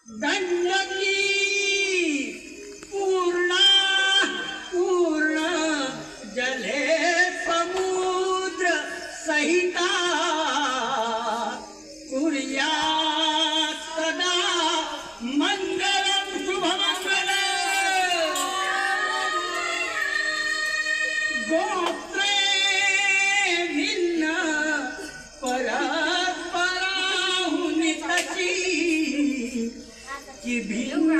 दंडकी पूर्ण पूर्ण जले समुद्र सहिता कुर्या सदा मंगलम शुभमंगल गोत्रे भिन्न परस्पराहुनि तशी कि भिन्न